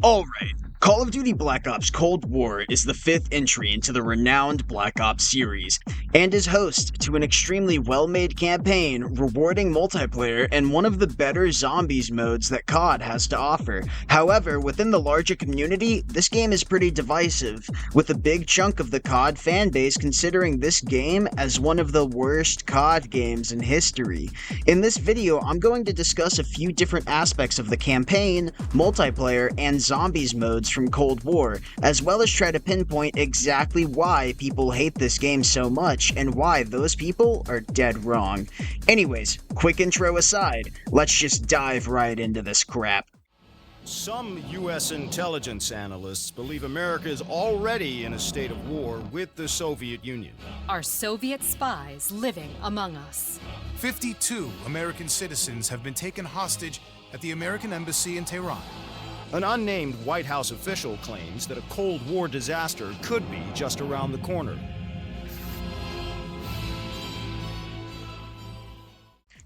Alright, Call of Duty Black Ops Cold War is the fifth entry into the renowned Black Ops series, and is host to an extremely well-made campaign, rewarding multiplayer, and one of the better zombies modes that COD has to offer. However, within the larger community, this game is pretty divisive, with a big chunk of the COD fanbase considering this game as one of the worst COD games in history. In this video, I'm going to discuss a few different aspects of the campaign, multiplayer, and zombies modes from Cold War, as well as try to pinpoint exactly why people hate this game so much and why those people are dead wrong. Anyways, quick intro aside, let's just dive right into this crap. Some U.S. intelligence analysts believe America is already in a state of war with the Soviet Union. Are Soviet spies living among us? 52 American citizens have been taken hostage at the American Embassy in Tehran. An unnamed White House official claims that a Cold War disaster could be just around the corner.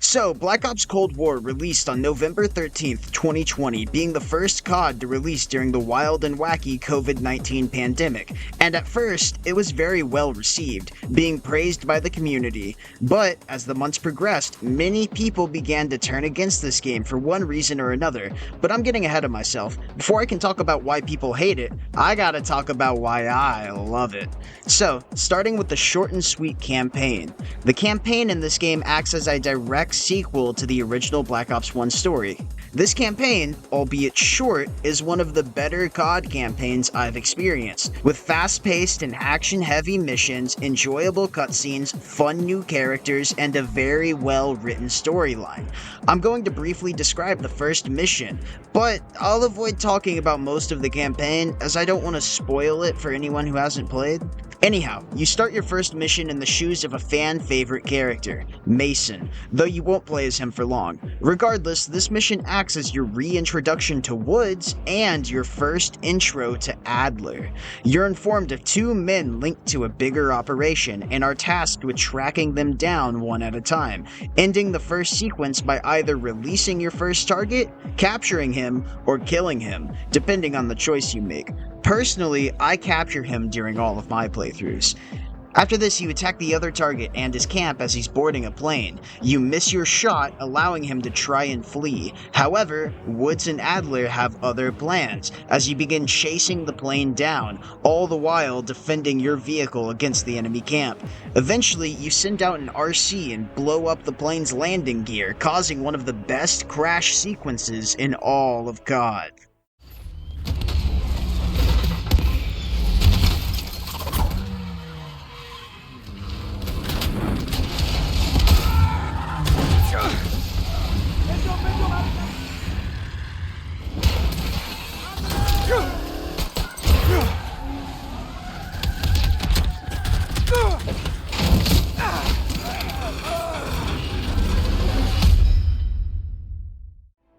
So, Black Ops Cold War released on November 13th, 2020, being the first COD to release during the wild and wacky COVID-19 pandemic, and at first, it was very well received, being praised by the community. But, as the months progressed, many people began to turn against this game for one reason or another, but I'm getting ahead of myself. Before I can talk about why people hate it, I gotta talk about why I love it. So, starting with the short and sweet campaign. The campaign in this game acts as a direct sequel to the original Black Ops 1 story. This campaign, albeit short, is one of the better COD campaigns I've experienced, with fast-paced and action-heavy missions, enjoyable cutscenes, fun new characters, and a very well-written storyline. I'm going to briefly describe the first mission, but I'll avoid talking about most of the campaign as I don't want to spoil it for anyone who hasn't played. Anyhow, you start your first mission in the shoes of a fan-favorite character, Mason, though you won't play as him for long. Regardless, this mission acts as your reintroduction to Woods and your first intro to Adler. You're informed of two men linked to a bigger operation and are tasked with tracking them down one at a time, ending the first sequence by either releasing your first target, capturing him, or killing him, depending on the choice you make. Personally, I capture him during all of my playthroughs. After this, you attack the other target and his camp as he's boarding a plane. You miss your shot, allowing him to try and flee. However, Woods and Adler have other plans, as you begin chasing the plane down, all the while defending your vehicle against the enemy camp. Eventually, you send out an RC and blow up the plane's landing gear, causing one of the best crash sequences in all of COD.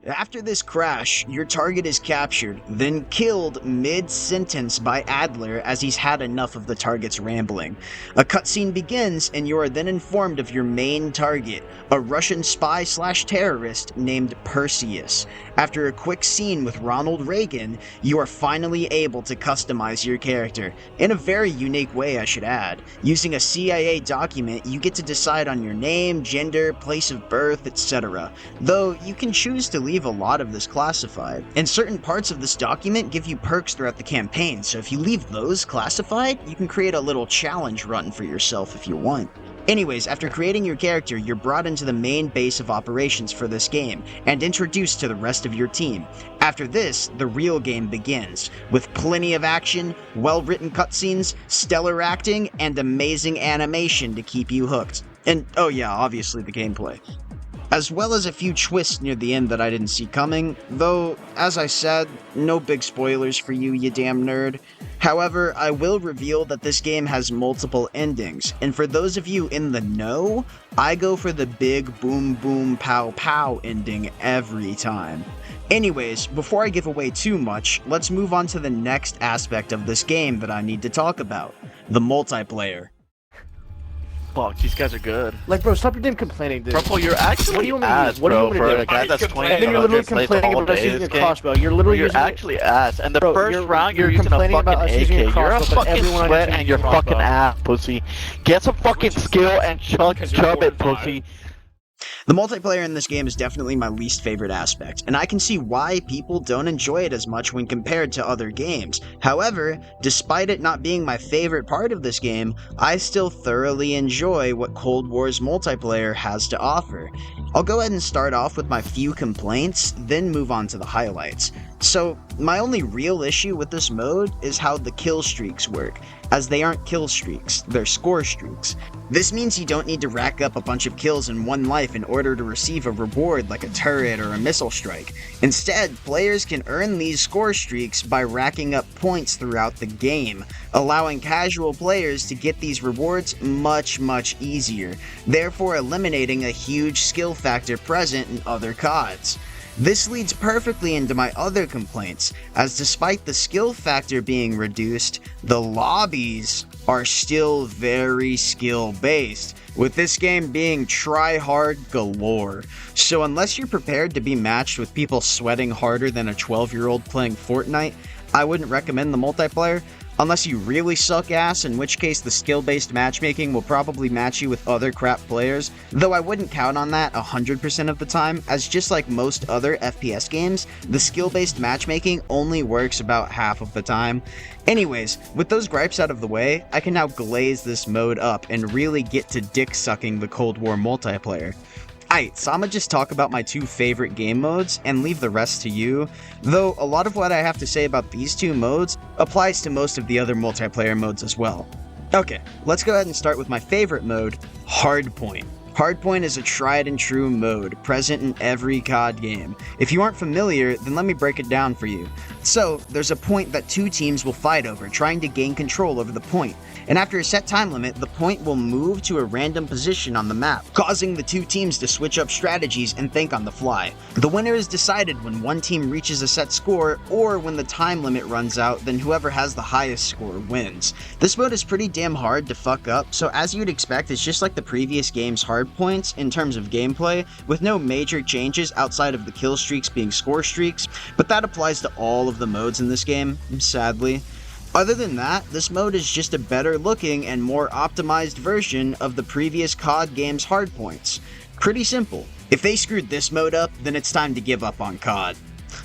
After this crash, your target is captured, then killed mid-sentence by Adler as he's had enough of the target's rambling. A cutscene begins and you are then informed of your main target, a Russian spy/terrorist named Perseus. After a quick scene with Ronald Reagan, you are finally able to customize your character, in a very unique way I should add. Using a CIA document, you get to decide on your name, gender, place of birth, etc. Though you can choose to leave a lot of this classified, and certain parts of this document give you perks throughout the campaign, so if you leave those classified, you can create a little challenge run for yourself if you want. Anyways, after creating your character, you're brought into the main base of operations for this game, and introduced to the rest of your team. After this, the real game begins, with plenty of action, well-written cutscenes, stellar acting, and amazing animation to keep you hooked. And oh yeah, obviously the gameplay. As well as a few twists near the end that I didn't see coming, though, as I said, no big spoilers for you, you damn nerd. However, I will reveal that this game has multiple endings, and for those of you in the know, I go for the big boom boom pow pow ending every time. Anyways, before I give away too much, let's move on to the next aspect of this game that I need to talk about, the multiplayer. Fuck, these guys are good. Like, bro, stop your damn complaining, dude. Purple, you're actually What do you want me to ass, use? What do you bro, want me to for do? a guy that's 20 And then you're literally plays complaining all about us day using a this game. crossbow. You're literally You're using actually ass. And the Bro, first round, you're using a complaining fucking about us AK. using a You're a crossbow, but fucking everyone on sweat your and you're team uses a fucking crossbow. ass, pussy. Get some fucking skill and chub it, pussy. The multiplayer in this game is definitely my least favorite aspect, and I can see why people don't enjoy it as much when compared to other games. However, despite it not being my favorite part of this game, I still thoroughly enjoy what Cold War's multiplayer has to offer. I'll go ahead and start off with my few complaints, then move on to the highlights. So, my only real issue with this mode is how the kill streaks work, as they aren't kill streaks, they're score streaks. This means you don't need to rack up a bunch of kills in one life in order to receive a reward like a turret or a missile strike. Instead, players can earn these score streaks by racking up points throughout the game, allowing casual players to get these rewards much easier, therefore eliminating a huge skill factor present in other CODs. This leads perfectly into my other complaints, as despite the skill factor being reduced, the lobbies are still very skill-based, with this game being try-hard galore. So unless you're prepared to be matched with people sweating harder than a 12-year-old playing Fortnite, I wouldn't recommend the multiplayer, unless you really suck ass, in which case the skill-based matchmaking will probably match you with other crap players, though I wouldn't count on that 100% of the time, as just like most other FPS games, the skill-based matchmaking only works about half of the time. Anyways, with those gripes out of the way, I can now glaze this mode up and really get to dick-sucking the Cold War multiplayer. Aight, so I'ma just talk about my two favorite game modes and leave the rest to you, though a lot of what I have to say about these two modes applies to most of the other multiplayer modes as well. Okay, let's go ahead and start with my favorite mode, Hardpoint. Hardpoint is a tried and true mode, present in every COD game. If you aren't familiar, then let me break it down for you. So, there's a point that two teams will fight over, trying to gain control over the point. And after a set time limit, the point will move to a random position on the map, causing the two teams to switch up strategies and think on the fly. The winner is decided when one team reaches a set score, or when the time limit runs out, then whoever has the highest score wins. This mode is pretty damn hard to fuck up, so as you'd expect, it's just like the previous game's Hardpoints in terms of gameplay, with no major changes outside of the kill streaks being score streaks, but that applies to all of the modes in this game, sadly. Other than that, this mode is just a better looking and more optimized version of the previous COD game's Hardpoints. Pretty simple. If they screwed this mode up, then it's time to give up on COD.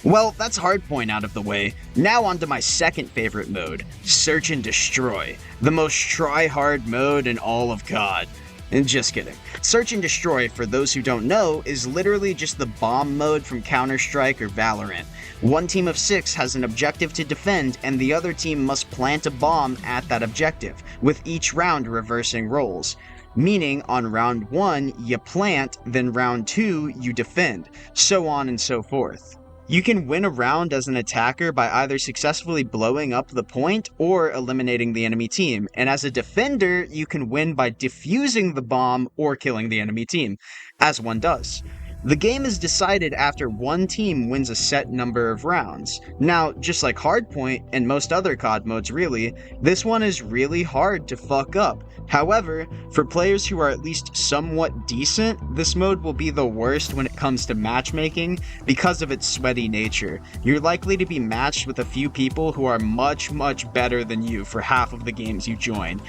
Well, that's Hardpoint out of the way. Now on to my second favorite mode, Search and Destroy, the most try-hard mode in all of COD. And just kidding. Search and Destroy, for those who don't know, is literally just the bomb mode from Counter-Strike or Valorant. One team of 6 has an objective to defend, and the other team must plant a bomb at that objective, with each round reversing roles. Meaning, on round 1, you plant, then round 2, you defend, so on and so forth. You can win a round as an attacker by either successfully blowing up the point or eliminating the enemy team, and as a defender, you can win by defusing the bomb or killing the enemy team, as one does. The game is decided after one team wins a set number of rounds. Now, just like Hardpoint, and most other COD modes really, this one is really hard to fuck up. However, for players who are at least somewhat decent, this mode will be the worst when it comes to matchmaking because of its sweaty nature. You're likely to be matched with a few people who are much better than you for half of the games you join.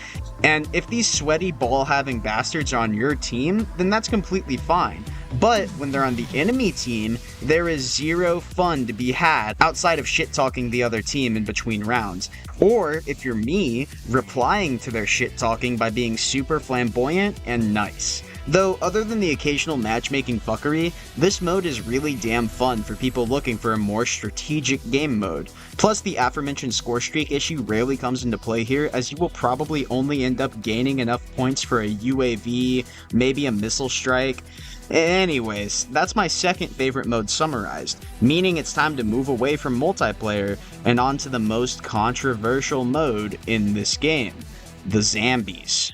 And if these sweaty ball-having bastards are on your team, then that's completely fine. But when they're on the enemy team, there is zero fun to be had outside of shit-talking the other team in between rounds. Or, if you're me, replying to their shit-talking by being super flamboyant and nice. Though, other than the occasional matchmaking fuckery, this mode is really damn fun for people looking for a more strategic game mode. Plus, the aforementioned score streak issue rarely comes into play here, as you will probably only end up gaining enough points for a UAV, maybe a missile strike. Anyways, that's my second favorite mode summarized, meaning it's time to move away from multiplayer and onto the most controversial mode in this game, the Zombies.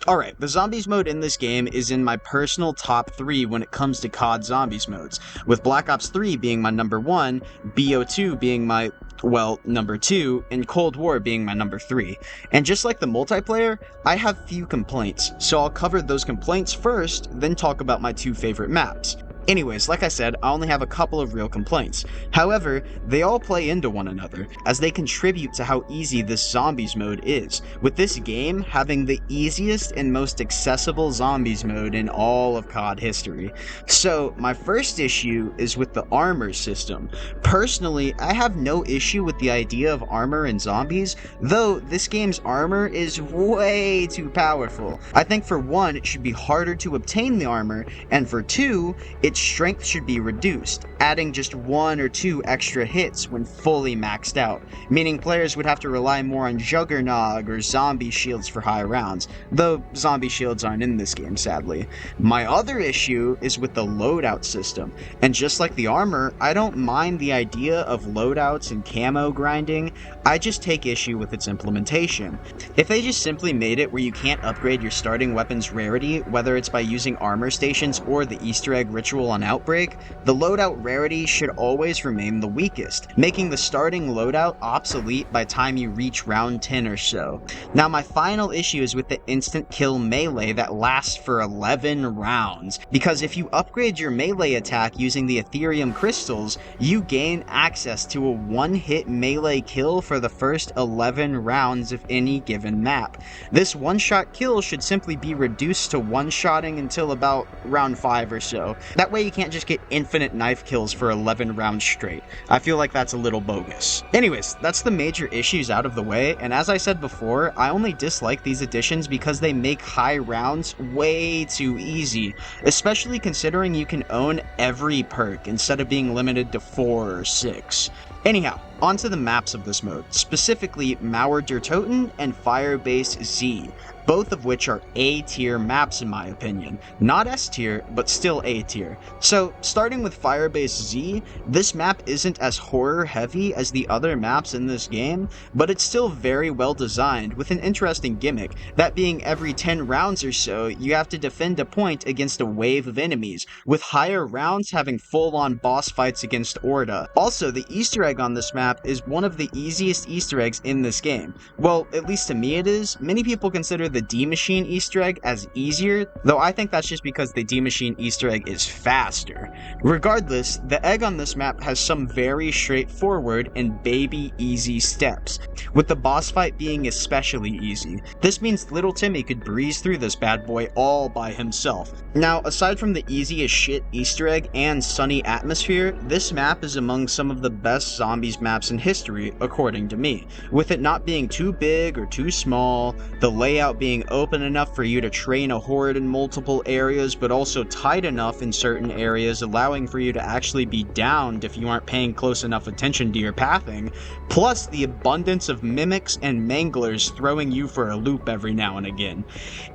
Alright, the Zombies mode in this game is in my personal top 3 when it comes to COD Zombies modes, with Black Ops 3 being my number 1, BO2 being my, well, number 2, and Cold War being my number 3. And just like the multiplayer, I have few complaints, so I'll cover those complaints first, then talk about my 2 favorite maps. Anyways, like I said, I only have a couple of real complaints. However, they all play into one another, as they contribute to how easy this Zombies mode is, with this game having the easiest and most accessible Zombies mode in all of COD history. So, my first issue is with the armor system. Personally, I have no issue with the idea of armor in Zombies, though this game's armor is way too powerful. I think for one, it should be harder to obtain the armor, and for two, its strength should be reduced, adding just 1 or 2 extra hits when fully maxed out, meaning players would have to rely more on Juggernog or Zombie shields for high rounds, though Zombie shields aren't in this game sadly. My other issue is with the loadout system, and just like the armor, I don't mind the idea of loadouts and camo grinding, I just take issue with its implementation. If they just simply made it where you can't upgrade your starting weapon's rarity, whether it's by using armor stations or the Easter egg ritual on Outbreak, the loadout rarity should always remain the weakest, making the starting loadout obsolete by time you reach round 10 or so. Now my final issue is with the instant kill melee that lasts for 11 rounds, because if you upgrade your melee attack using the Ethereum crystals, you gain access to a one-hit melee kill for the first 11 rounds of any given map. This one-shot kill should simply be reduced to one-shotting until about round 5 or so. That way you can't just get infinite knife kills for 11 rounds straight. I feel like that's a little bogus. Anyways, that's the major issues out of the way, and as I said before, I only dislike these additions because they make high rounds way too easy, especially considering you can own every perk instead of being limited to 4 or 6. Anyhow, onto the maps of this mode, specifically Mauer der Toten and Firebase Z, both of which are A-tier maps in my opinion. Not S-tier, but still A-tier. So, starting with Firebase Z, this map isn't as horror-heavy as the other maps in this game, but it's still very well designed, with an interesting gimmick, that being every 10 rounds or so, you have to defend a point against a wave of enemies, with higher rounds having full-on boss fights against Orda. Also, the Easter egg on this map is one of the easiest Easter eggs in this game. Well, at least to me it is. Many people consider the D-Machine Easter egg as easier, though I think that's just because the D-Machine Easter egg is faster. Regardless, the egg on this map has some very straightforward and baby easy steps, with the boss fight being especially easy. This means little Timmy could breeze through this bad boy all by himself. Now, aside from the easy as shit Easter egg and sunny atmosphere, this map is among some of the best Zombies maps in history, according to me, with it not being too big or too small, the layout being open enough for you to train a horde in multiple areas, but also tight enough in certain areas, allowing for you to actually be downed if you aren't paying close enough attention to your pathing, plus the abundance of mimics and manglers throwing you for a loop every now and again.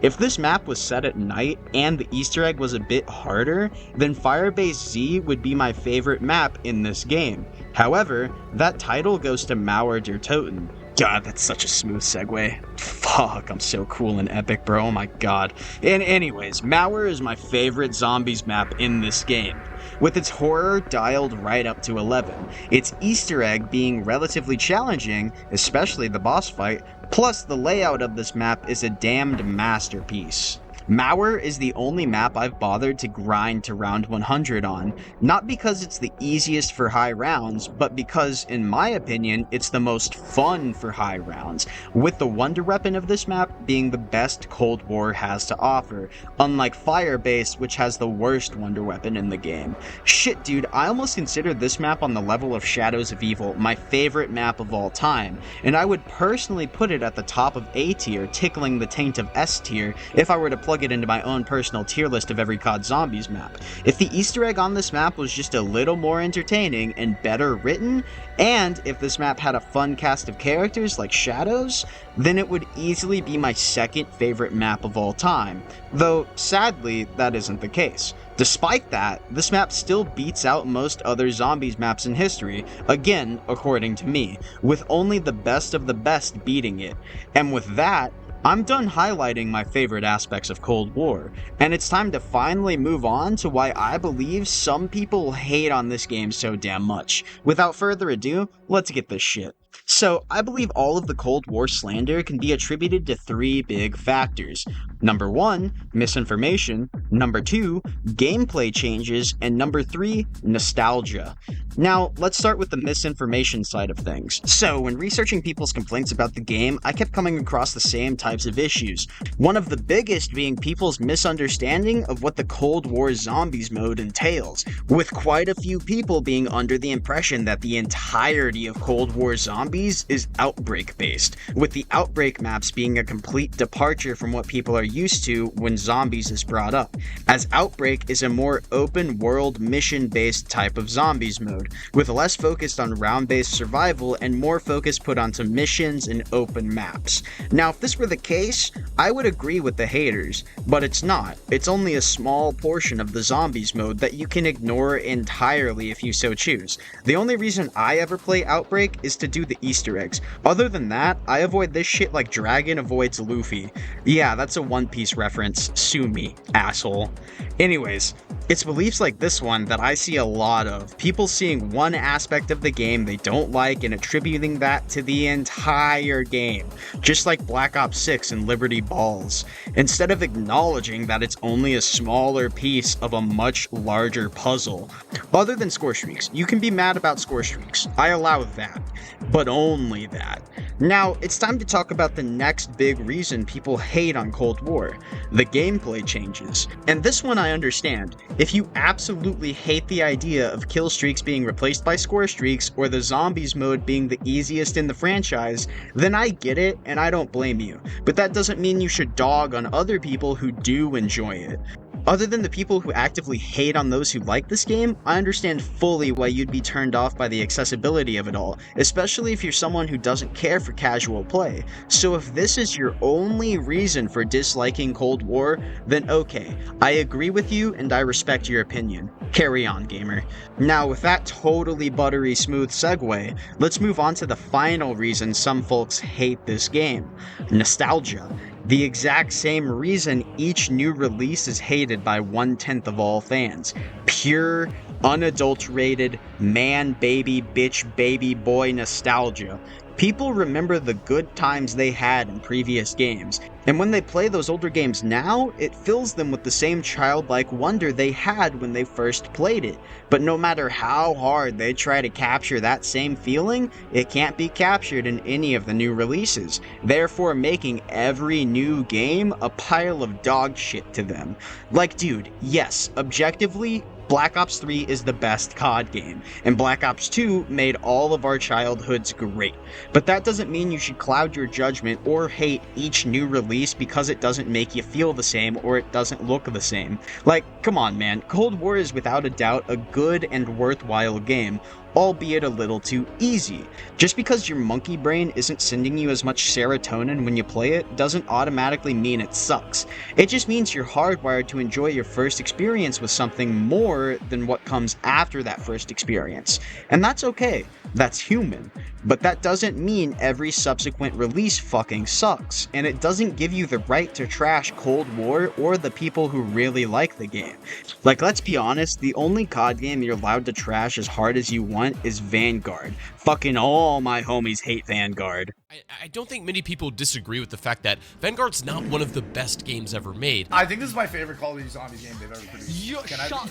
If this map was set at night and the Easter egg was a bit harder, then Firebase Z would be my favorite map in this game. However, that title goes to Mauer der Toten. God, that's such a smooth segue. Fuck, I'm so cool and epic, bro. Oh my god. And anyways, Mauer is my favorite Zombies map in this game, with its horror dialed right up to 11, its Easter egg being relatively challenging, especially the boss fight, plus the layout of this map is a damned masterpiece. Mauer is the only map I've bothered to grind to round 100 on, not because it's the easiest for high rounds, but because, in my opinion, it's the most fun for high rounds, with the wonder weapon of this map being the best Cold War has to offer, unlike Firebase, which has the worst wonder weapon in the game. Shit, dude, I almost consider this map on the level of Shadows of Evil my favorite map of all time, and I would personally put it at the top of A tier, tickling the taint of S tier, if I were to plug it into my own personal tier list of every COD Zombies map. If the Easter egg on this map was just a little more entertaining and better written, and if this map had a fun cast of characters like Shadows, then it would easily be my second favorite map of all time, though sadly that isn't the case. Despite that, this map still beats out most other Zombies maps in history, again according to me, with only the best of the best beating it, and with that, I'm done highlighting my favorite aspects of Cold War, and it's time to finally move on to why I believe some people hate on this game so damn much. Without further ado, let's get this shit. So, I believe all of the Cold War slander can be attributed to 3 big factors. Number 1, misinformation. Number 2, gameplay changes. And number 3, nostalgia. Now, let's start with the misinformation side of things. So, when researching people's complaints about the game, I kept coming across the same types of issues. One of the biggest being people's misunderstanding of what the Cold War Zombies mode entails, with quite a few people being under the impression that the entirety of Cold War Zombies is Outbreak based, with the Outbreak maps being a complete departure from what people are used to when Zombies is brought up, as Outbreak is a more open world mission based type of Zombies mode, with less focused on round based survival and more focus put onto missions and open maps. Now if this were the case, I would agree with the haters, but it's not. It's only a small portion of the Zombies mode that you can ignore entirely if you so choose. The only reason I ever play Outbreak is to do the Easter eggs. Other than that, I avoid this shit like Dragon avoids Luffy. Yeah, that's a One Piece reference. Sue me, asshole. Anyways, it's beliefs like this one that I see a lot of. People seeing one aspect of the game they don't like and attributing that to the entire game. Just like Black Ops 6 and Liberty Balls. Instead of acknowledging that it's only a smaller piece of a much larger puzzle. Other than score streaks, you can be mad about score streaks. I allow that. But only that. Now, it's time to talk about the next big reason people hate on Cold War. The gameplay changes. And this one I understand. If you absolutely hate the idea of kill streaks being replaced by score streaks or the Zombies mode being the easiest in the franchise, then I get it and I don't blame you. But that doesn't mean you should dog on other people who do enjoy it. Other than the people who actively hate on those who like this game, I understand fully why you'd be turned off by the accessibility of it all, especially if you're someone who doesn't care for casual play. So if this is your only reason for disliking Cold War, then okay, I agree with you and I respect your opinion. Carry on, gamer. Now with that totally buttery smooth segue, let's move on to the final reason some folks hate this game. Nostalgia. The exact same reason each new release is hated by 1/10 of all fans. Pure, unadulterated, man, baby, bitch, baby, boy nostalgia. People remember the good times they had in previous games, and when they play those older games now, it fills them with the same childlike wonder they had when they first played it. But no matter how hard they try to capture that same feeling, it can't be captured in any of the new releases, therefore making every new game a pile of dog shit to them. Like, dude, yes, objectively, Black Ops 3 is the best COD game, and Black Ops 2 made all of our childhoods great. But that doesn't mean you should cloud your judgment or hate each new release because it doesn't make you feel the same or it doesn't look the same. Like, come on man, Cold War is without a doubt a good and worthwhile game, albeit a little too easy. Just because your monkey brain isn't sending you as much serotonin when you play it doesn't automatically mean it sucks. It just means you're hardwired to enjoy your first experience with something more than what comes after that first experience. And that's okay. That's human. But that doesn't mean every subsequent release fucking sucks, and it doesn't give you the right to trash Cold War or the people who really like the game. Like, let's be honest, the only COD game you're allowed to trash as hard as you want is Vanguard. Fucking all my homies hate Vanguard. I don't think many people disagree with the fact that Vanguard's not one of the best games ever made. I think this is my favorite Call of Duty Zombies game they've ever produced. Shut up!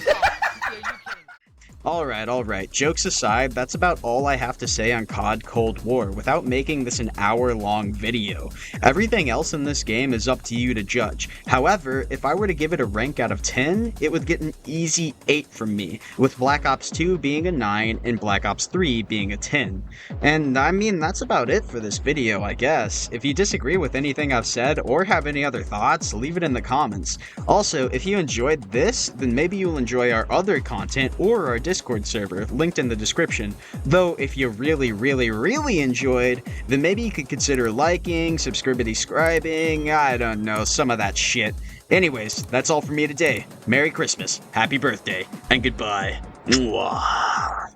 Alright, jokes aside, that's about all I have to say on COD Cold War without making this an hour-long video. Everything else in this game is up to you to judge. However, if I were to give it a rank out of 10, it would get an easy 8 from me, with Black Ops 2 being a 9 and Black Ops 3 being a 10. And I mean, that's about it for this video, I guess. If you disagree with anything I've said or have any other thoughts, leave it in the comments. Also, if you enjoyed this, then maybe you'll enjoy our other content or our Discord server, linked in the description. Though, if you really enjoyed, then maybe you could consider liking, subscribing, I don't know, some of that shit. Anyways, that's all for me today. Merry Christmas, happy birthday, and goodbye. Mwah.